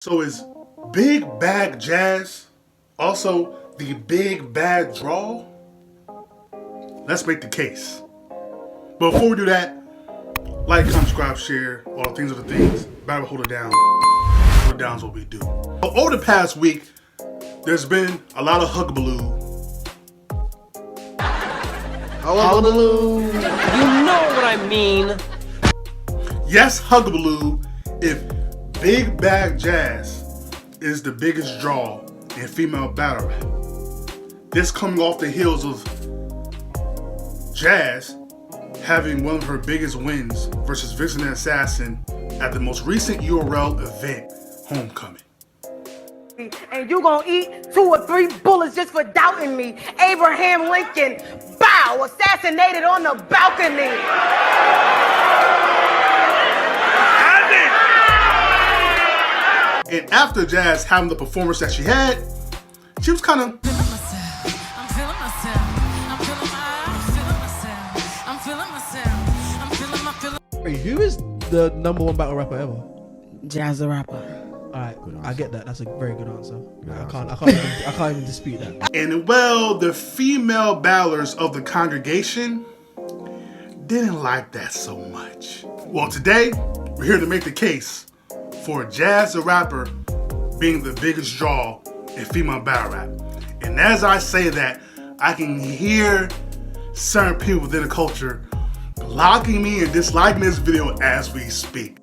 So is Big Bad Jazz also the big bad draw? Let's make the case. But before we do that, like, comment, subscribe, share, all the things are the things. Battle hold it down. Hold it down is what we do. So over the past week, there's been a lot of huggabaloo. Hullabaloo. You know what I mean. Yes, huggabaloo if Big Bad Jazz is the biggest draw in female battle rap. This coming off the heels of Jazz having one of her biggest wins versus Vixen the Assassin at the most recent URL event, Homecoming. And you gonna eat 2 or 3 bullets just for doubting me. Abraham Lincoln, bow, assassinated on the balcony. And after Jazz having the performance that she had, she was kind of Wait, who is the #1 battle rapper ever? JAZ the rapper. Alright, I get that. That's a very good answer. I can't even dispute that. And well, the female battlers of the congregation didn't like that so much. Well, today, we're here to make the case for JAZ the rapper being the biggest draw in female battle rap. And as I say that, I can hear certain people within the culture blocking me and disliking this video as we speak.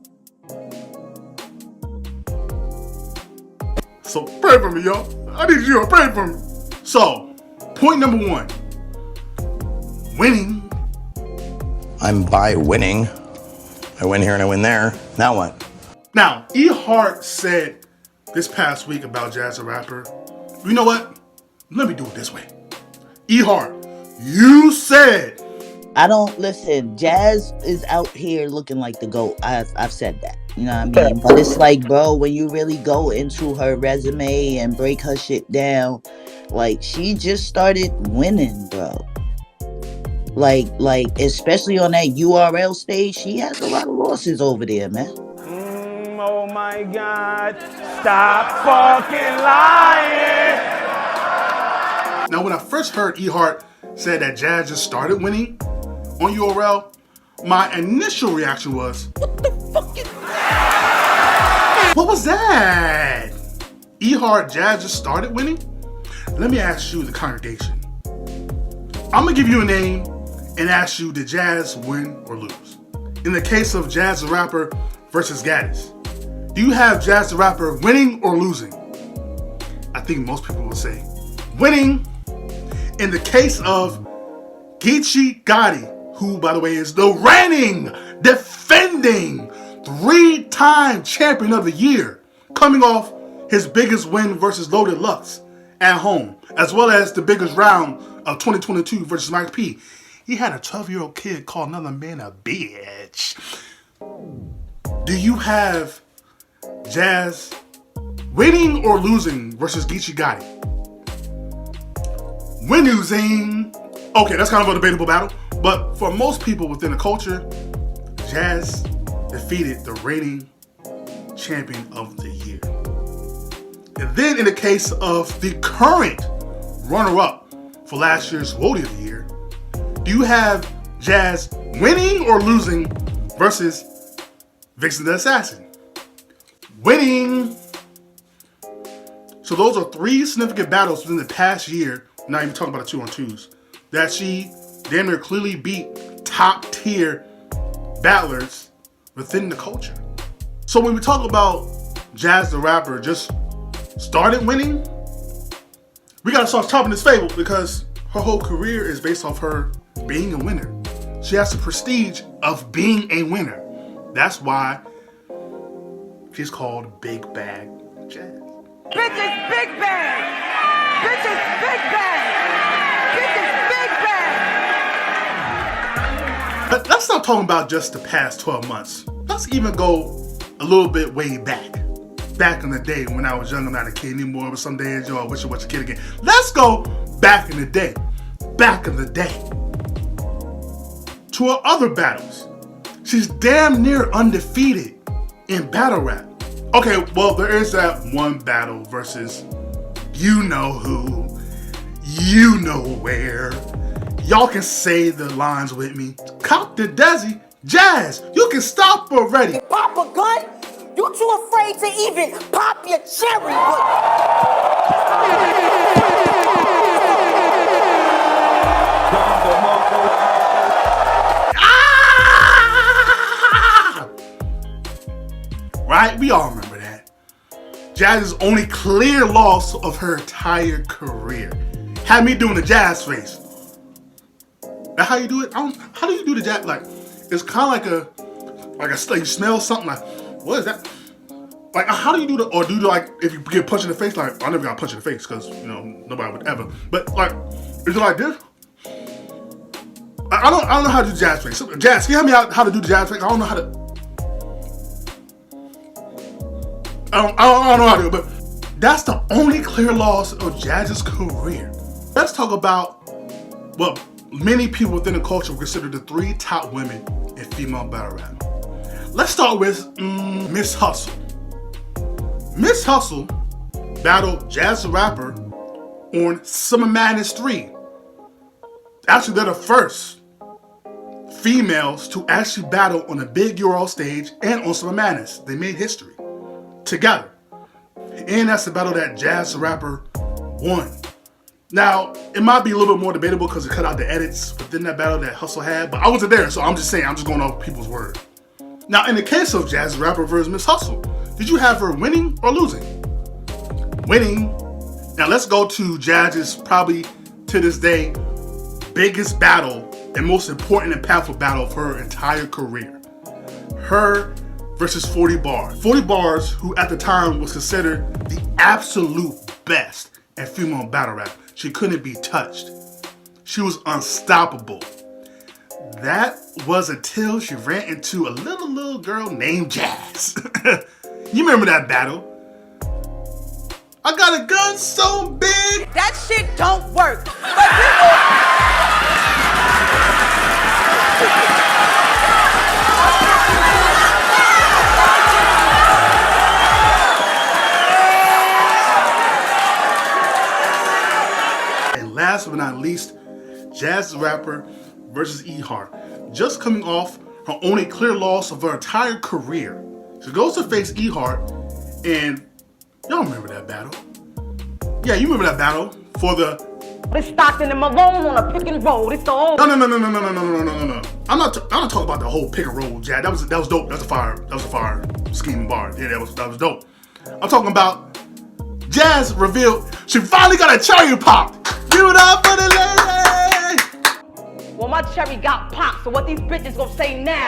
So pray for me, y'all. I need you to pray for me. So, point number 1. Winning. I'm by winning. I win here and I win there. Now what? Now, E Hart said this past week about JAZ the rapper, you know what? Let me do it this way. E Hart, you said. I don't listen. Jazz is out here looking like the GOAT. I've said that. You know what I mean? But it's like, bro, when you really go into her resume and break her shit down, like, she just started winning, bro. Like, especially on that URL stage, she has a lot of losses over there, man. Oh my God! Stop fucking lying! Now, when I first heard E Hart said that Jazz just started winning on URL, my initial reaction was, what the fuck is that? What was that? E Hart, Jazz just started winning? Let me ask you, the congregation. I'm gonna give you a name and ask you, did Jazz win or lose? In the case of JAZ the rapper versus Gaddis, do you have JAZ the rapper winning or losing? I think most people will say winning. In the case of Geechee Gotti, who, by the way, is the reigning, defending, 3-time champion of the year, coming off his biggest win versus Loaded Lux at home, as well as the biggest round of 2022 versus Mike P. He had a 12-year-old kid call another man a bitch. Do you have Jazz winning or losing versus Geechee Gotti? When losing, okay, that's kind of a debatable battle, but for most people within the culture, Jazz defeated the reigning champion of the year. And then in the case of the current runner-up for last year's Woody of the Year, do you have Jazz winning or losing versus Vixen the Assassin? Winning. So those are 3 significant battles within the past year, not even talking about the 2-on-2s, that she damn near clearly beat top tier battlers within the culture. So when we talk about JAZ the rapper just started winning, we gotta start chopping this fable because her whole career is based off her being a winner. She has the prestige of being a winner. That's why she's called Big Bad Jazz. Bitches big bang. Bitches big bang. Bitches big bang. But let's not talk about just the past 12 months. Let's even go a little bit way back. Back in the day when I was young, I'm not a kid anymore, but some days, yo, I wish I was a kid again. Let's go back in the day. Back in the day. To her other battles. She's damn near undefeated in battle rap. Okay, well, there is that one battle versus you know who, you know where. Y'all can say the lines with me. Cop the Desi, Jazz, you can stop already. Pop a gun? You too afraid to even pop your cherry. Ah! Right? We all remember that. Jazz's only clear loss of her entire career had me doing the Jazz face. That's how you do it? How do you do the Jazz? Like, it's kind of like you smell something like, what is that? Like, how do you do the, or do you like, if you get punched in the face, like, I never got punched in the face because, you know, nobody would ever. But, like, is it like this? I don't know how to do Jazz face. Jazz, can you help me out how to do the Jazz face? I don't know how to. I don't know how to do it, but that's the only clear loss of Jazz's career. Let's talk about what many people within the culture would consider the 3 top women in female battle rap. Let's start with Miss Hustle. Miss Hustle battled Jazz the Rapper on Summer Madness 3. Actually, they're the first females to actually battle on a big URL stage and on Summer Madness. They made history together. And that's the battle that Jazz the Rapper won. Now, it might be a little bit more debatable because it cut out the edits within that battle that Hustle had, but I wasn't there, so I'm just saying, I'm just going off people's word. Now, in the case of Jazz the Rapper versus Miss Hustle, did you have her winning or losing? Winning. Now, let's go to Jazz's probably, to this day, biggest battle and most important and impactful battle of her entire career. Her versus 40 Bars. 40 Bars, who at the time was considered the absolute best in female battle rap. She couldn't be touched. She was unstoppable. That was until she ran into a little girl named Jazz. You remember that battle? I got a gun so big. That shit don't work. And last but not least, Jazz the Rapper versus E-Heart. Just coming off her only clear loss of her entire career. She goes to face E-Heart, and y'all remember that battle. Yeah, you remember that battle for the... It's Stockton and Malone on a pick and roll. It's the old... No. I'm not talking about the whole pick and roll, Jazz. That was dope. That was a fire scheme and bar. Yeah, that was dope. I'm talking about Jazz revealed she finally got a cherry popped. Give it up for the lady. Well, my cherry got popped, so what these bitches gonna say now?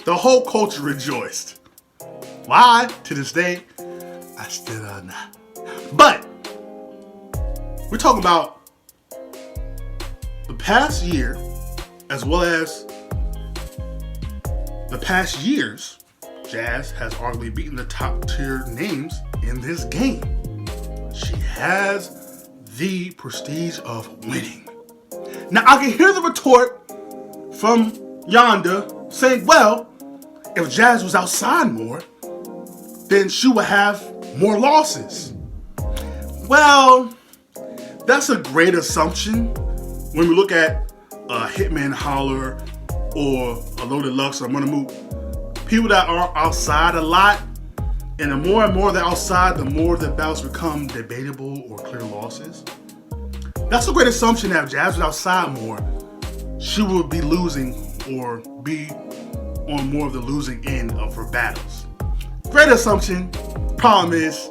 The whole culture rejoiced. Why? To this day, I still don't know. But we're talking about the past year, as well as the past years. Jazz has arguably beaten the top tier names in this game. She has the prestige of winning. Now I can hear the retort from Yonda saying, well, if Jazz was outside more, then she would have more losses. Well, that's a great assumption when we look at Hitman Holler or a Loaded Lux or Money Moot. People that are outside a lot, and the more and more they're outside, the more the battles become debatable or clear losses. That's a great assumption that if Jazz was outside more, she would be losing or be on more of the losing end of her battles. Great assumption. Problem is,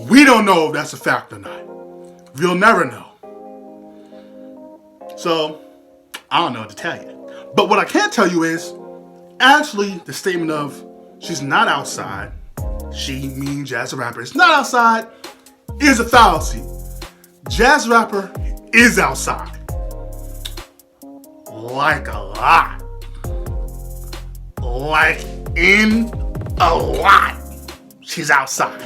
we don't know if that's a fact or not. We'll never know. So, I don't know what to tell you. But what I can tell you is, actually, the statement of she's not outside, she, meaning Jazz the Rapper, is not outside, is a fallacy. Jazz the Rapper is outside. Like a lot. Like in a lot. She's outside.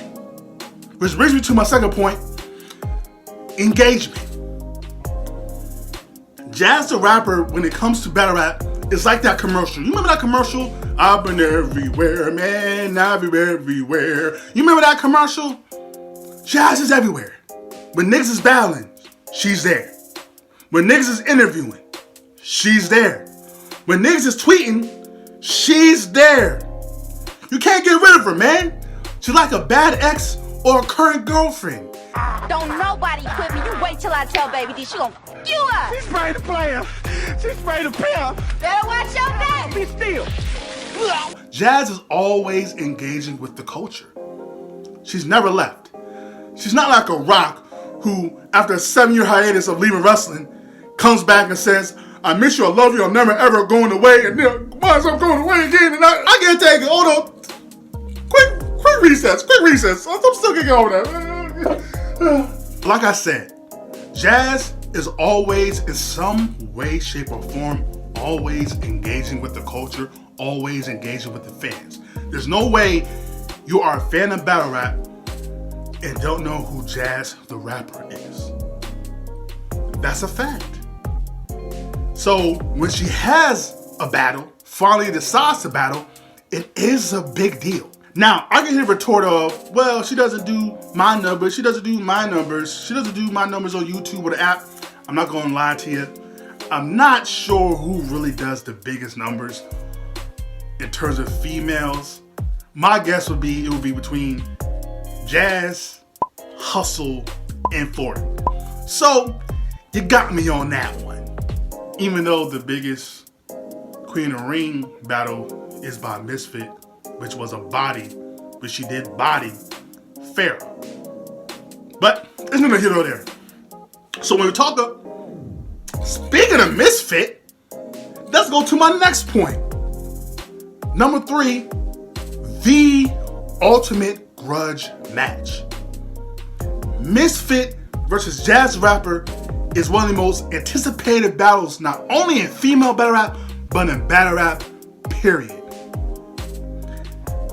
Which brings me to my second point, engagement. Jazz the rapper, when it comes to battle rap, is like that commercial. You remember that commercial? I've been everywhere, man, I've been everywhere. You remember that commercial? Jazz is everywhere. When niggas is battling, she's there. When niggas is interviewing, she's there. When niggas is tweeting, she's there. You can't get rid of her, man. She's like a bad ex or a current girlfriend. Don't nobody quit me. You wait till I tell baby D. She gon' f you up. She sprayed the player. She sprayed the pimp. Better watch your back. Be still. Jazz is always engaging with the culture. She's never left. She's not like a Rock who, after a 7-year hiatus of leaving wrestling, comes back and says, I miss you, I love you, I'm never ever going away, and then once I'm going away again, and I can't take it. Hold on. Quick recess. I'm still getting over that. Like I said, Jazz is always, in some way, shape, or form, always engaging with the culture, always engaging with the fans. There's no way you are a fan of battle rap and don't know who Jazz the rapper is. That's a fact. So when she has a battle, finally decides to battle, it is a big deal. Now, I can hear the retort of, well, she doesn't do my numbers, she doesn't do my numbers on YouTube or the app. I'm not gonna lie to you. I'm not sure who really does the biggest numbers in terms of females. My guess would be it would be between Jazz, Hustle, and Fort. So, you got me on that one. Even though the biggest Queen of Ring battle is by Misfit, which was a body, but she did body Pharaoh. But it's neither here nor there. So when we talk speaking of Misfit, let's go to my next point. Number 3, the ultimate grudge match. Misfit versus Jazz Rapper is one of the most anticipated battles, not only in female battle rap, but in battle rap, period.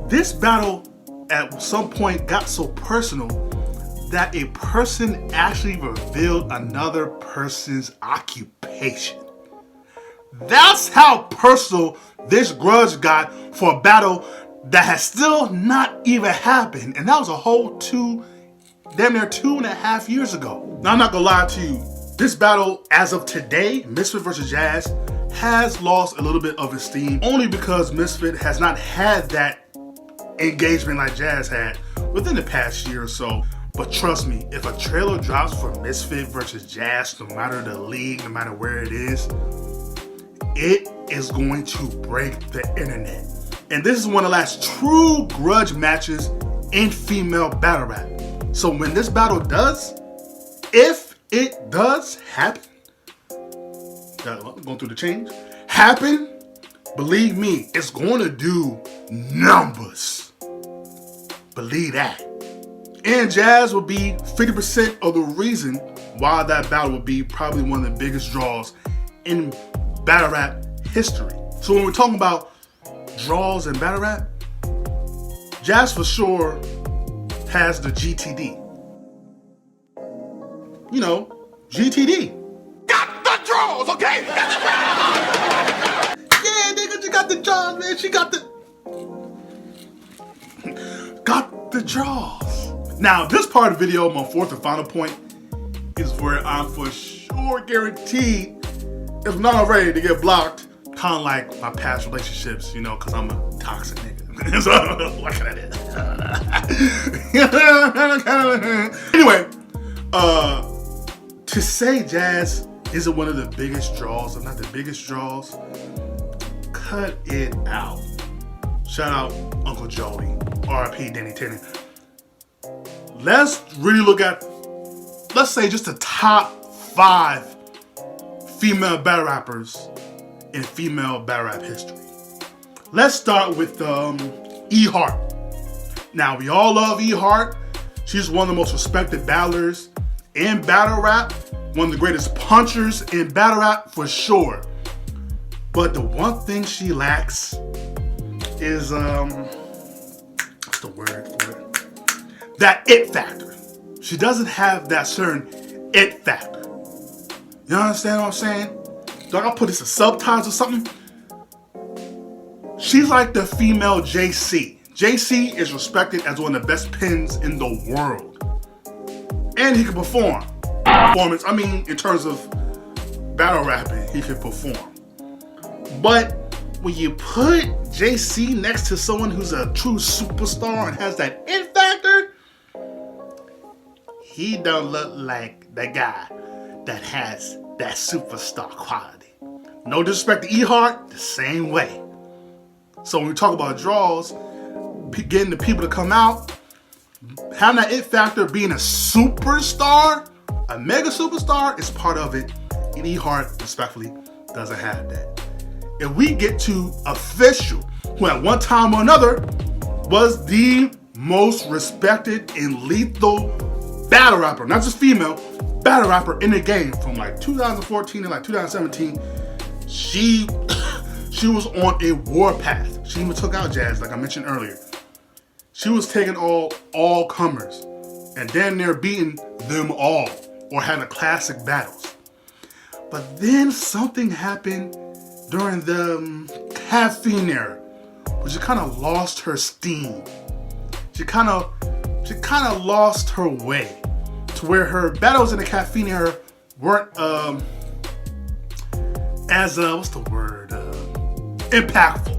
This battle at some point got so personal that a person actually revealed another person's occupation. That's how personal this grudge got for a battle that has still not even happened. And that was a whole damn near 2.5 years ago. Now, I'm not gonna lie to you. This battle, as of today, Misfit versus Jazz, has lost a little bit of its steam, only because Misfit has not had that engagement like Jazz had within the past year or so. But trust me, if a trailer drops for Misfit versus Jazz, no matter the league, no matter where it is going to break the internet. And this is one of the last true grudge matches in female battle rap. So when this battle does, if it does happen, going through the change, happen, believe me, it's going to do numbers. Believe that. And Jazz will be 50% of the reason why that battle will be probably one of the biggest draws in battle rap history. So when we're talking about draws in battle rap, Jazz for sure has the GTD. You know, GTD. Got the draws, okay? Yeah, nigga, you got the draws, man. She got the draws. Now, this part of the video, my fourth and final point, is where I'm for sure guaranteed, if not already, to get blocked. Kind of like my past relationships, you know, because I'm a toxic nigga. So, what can I do? Anyway, to say Jazz isn't one of the biggest draws, if not the biggest draws, cut it out. Shout out Uncle Joey, RIP Danny Tennant. Let's really look at, let's say, just the top 5 female battle rappers in female battle rap history. Let's start with E Hart. Now, we all love E Hart. She's one of the most respected battlers in battle rap, one of the greatest punchers in battle rap for sure. But the one thing she lacks is what's the word for it? That it factor. She doesn't have that certain it factor. You understand what I'm saying? do I gotta put this in subtitles or something? She's like the female JC. JC is respected as one of the best pins in the world. And he can perform. Performance, I mean, in terms of battle rapping, he can perform. But when you put JC next to someone who's a true superstar and has that it factor, he don't look like the guy that has that superstar quality. No disrespect to E-Heart, the same way. So when we talk about draws, getting the people to come out, having that it factor, being a superstar, a mega superstar is part of it. And E-Heart, respectfully, doesn't have that. If we get to Official, who at one time or another was the most respected and lethal battle rapper, not just female, battle rapper in the game from like 2014 to like 2017, she was on a warpath. She even took out Jazz, like I mentioned earlier. She was taking all comers and damn near beating them all, or having classic battles. But then something happened during the caffeine era, where she kind of lost her steam. She kind of lost her way, to where her battles in the caffeine era weren't as impactful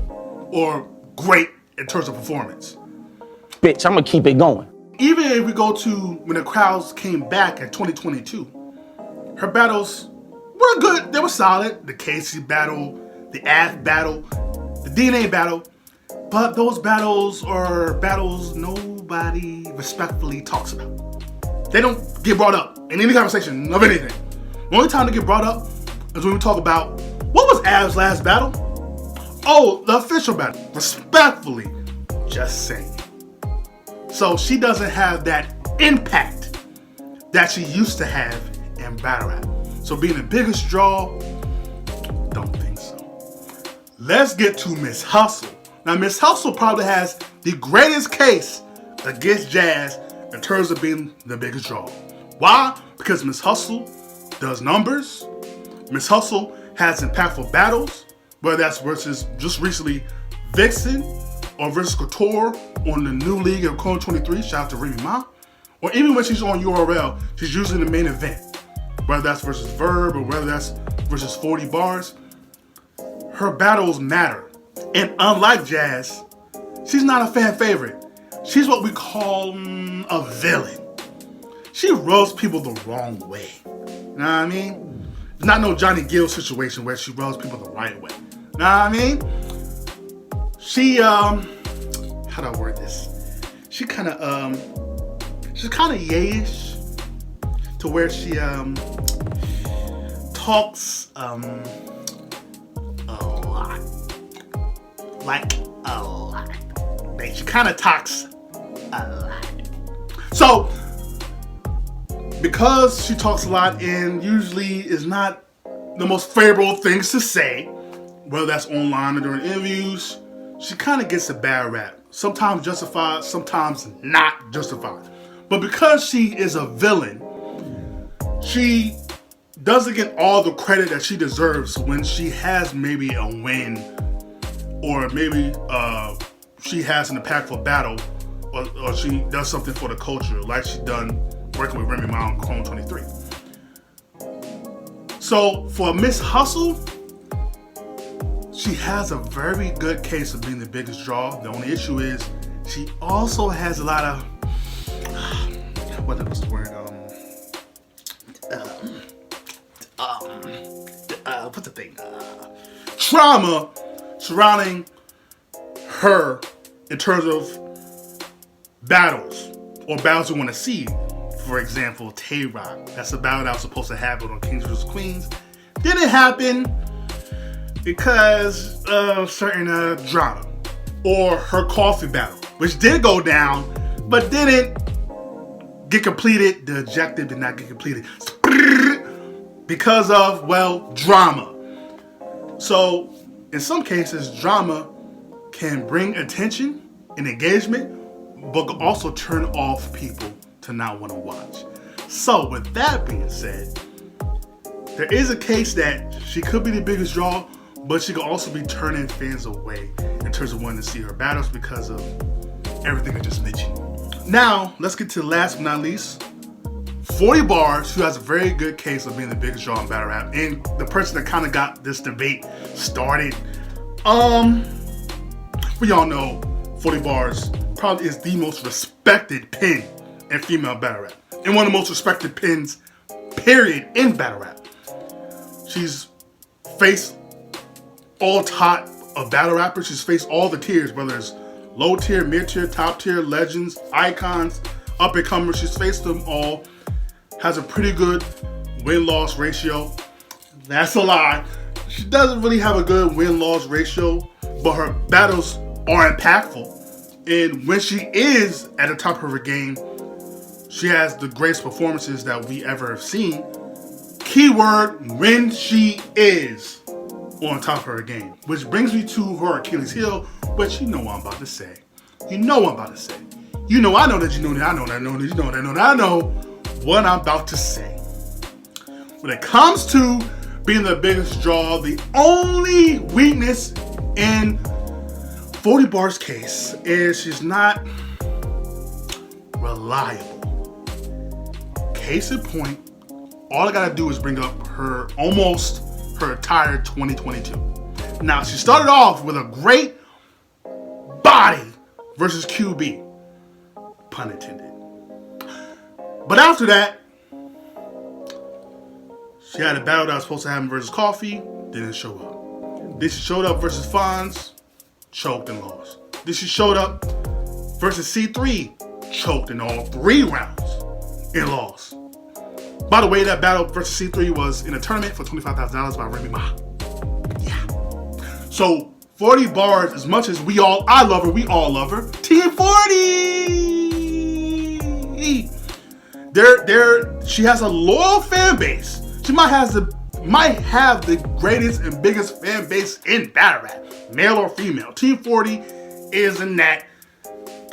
or great in terms of performance. Bitch, I'm gonna keep it going. Even if we go to when the crowds came back in 2022, her battles were good. They were solid. The Casey battle, the Av battle, the DNA battle. But those battles are battles nobody respectfully talks about. They don't get brought up in any conversation of anything. The only time they get brought up is when we talk about, what was Av's last battle? Oh, the Official battle. Respectfully, just saying. So she doesn't have that impact that she used to have in battle rap. So being the biggest draw, don't think so. Let's get to Miss Hustle. Now Miss Hustle probably has the greatest case against Jazz in terms of being the biggest draw. Why? Because Miss Hustle does numbers. Miss Hustle has impactful battles, whether that's versus just recently Vixen or versus Couture on the new league of Clone 23, shout out to Remy Ma. Or even when she's on URL, she's usually the main event. Whether that's versus Verb or whether that's versus 40 bars. Her battles matter. And unlike Jazz, she's not a fan favorite. She's what we call a villain. She rubs people the wrong way. You know what I mean? It's not no Johnny Gill situation where she rubs people the right way. You know what I mean? She, how do I word this? She's kind of yayish to where she, talks, a lot. Like, a lot. Like, she kind of talks a lot. So, because she talks a lot and usually is not the most favorable things to say, whether that's online or during interviews, she kind of gets a bad rap. Sometimes justified, sometimes not justified. But because she is a villain, she doesn't get all the credit that she deserves when she has maybe a win, or maybe she has an impactful battle, or she does something for the culture, like she done working with Remy Ma on Clone 23. So for Miss Hustle, she has a very good case of being the biggest draw. The only issue is she also has a lot of what's the word? What's the thing? Trauma surrounding her in terms of battles or battles we want to see. For example, Tay-Rock. That's a battle that was supposed to happen on Kings vs. Queens. Didn't happen because of certain drama. Or her coffee battle, which did go down, but didn't get completed. The objective did not get completed because of, well, drama. So, in some cases, drama can bring attention and engagement, but can also turn off people to not want to watch. So, with that being said, There is a case that she could be the biggest draw, but she could also be turning fans away in terms of wanting to see her battles because of everything I just mentioned. Now, let's get to the last but not least, 40 Bars, who has a very good case of being the biggest draw in battle rap, and the person that kind of got this debate started. We all know 40 Bars probably is the most respected pen in female battle rap, and one of the most respected pens, period, in battle rap. She's faced all type of battle rappers. She's faced all the tiers, whether it's low tier, mid tier, top tier, legends, icons, up and comers. She's faced them all. Has a pretty good win-loss ratio. That's a lie. She doesn't really have a good win-loss ratio, but her battles are impactful. And when she is at the top of her game, she has the greatest performances that we ever have seen. Keyword, when she is on top of her game. Which brings me to her Achilles heel, which you know what I'm about to say. You know what I'm about to say. You know I know that you know that I know that I know that you know that I know that I know what I'm about to say. When it comes to being the biggest draw, the only weakness in 40 Bars' case is she's not reliable. Case in point, all I gotta do is bring up her entire 2022. Now, she started off with a great body versus QB, pun intended. But after that, she had a battle that was supposed to happen versus Coffee, didn't show up. Then she showed up versus Fonz, choked and lost. Then she showed up versus C3, choked in all 3 rounds and lost. By the way, that battle versus C3 was in a tournament for $25,000 by Remy Ma. Yeah. So 40 Bars, as much as we all love her. Team 40. She has a loyal fan base. She might have the greatest and biggest fan base in battle rap, male or female. Team 40 is in that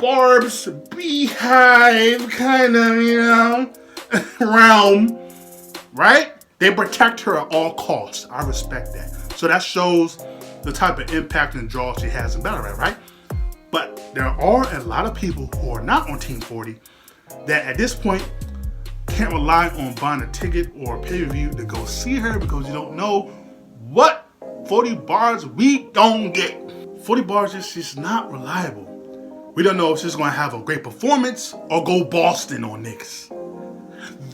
Barb's Beehive kind of, realm, right? They protect her at all costs. I respect that. So that shows the type of impact and draw she has in battle rap, right? But there are a lot of people who are not on Team 40 that at this point can't rely on buying a ticket or a pay-per-view to go see her because you don't know what 40 Bars we gon' get. 40 Bars she's not reliable. We don't know if she's gonna have a great performance or go Boston on niggas.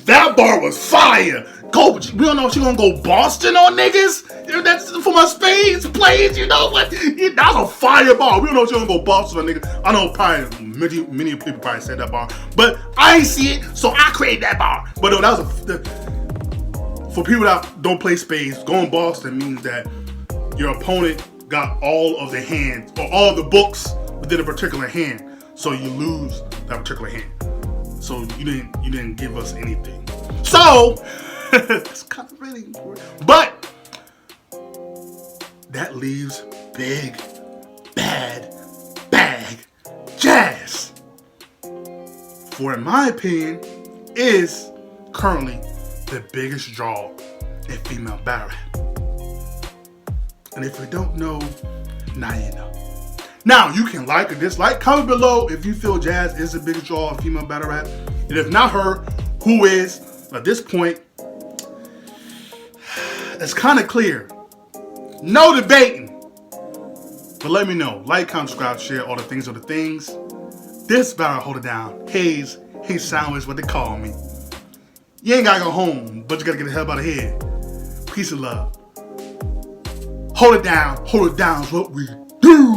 That bar was fire. We don't know if she's gonna go Boston on niggas. That's for my spades plays. You know what? That's a fire bar. We don't know if she's gonna go Boston on niggas. I know probably many people probably said that bar, but I ain't see it, so I created that bar. But no, that was for people that don't play spades. Going Boston means that your opponent got all of the hands or all of the books within a particular hand, so you lose that particular hand. So you didn't give us anything. So that's kind of really important. But that leaves big, bad, bag Jazz. For in my opinion, is currently the biggest draw in female battle rap. And if you don't know, now you know. Now, you can like or dislike. Comment below if you feel Jazz is the biggest draw of female battle rap. And if not her, who is? At this point, it's kind of clear. No debating. But let me know. Like, comment, subscribe, share, all the things are the things. This battle, hold it down. Hayes Sound is what they call me. You ain't gotta go home, but you gotta get the hell out of here. Peace and love. Hold it down is what we do.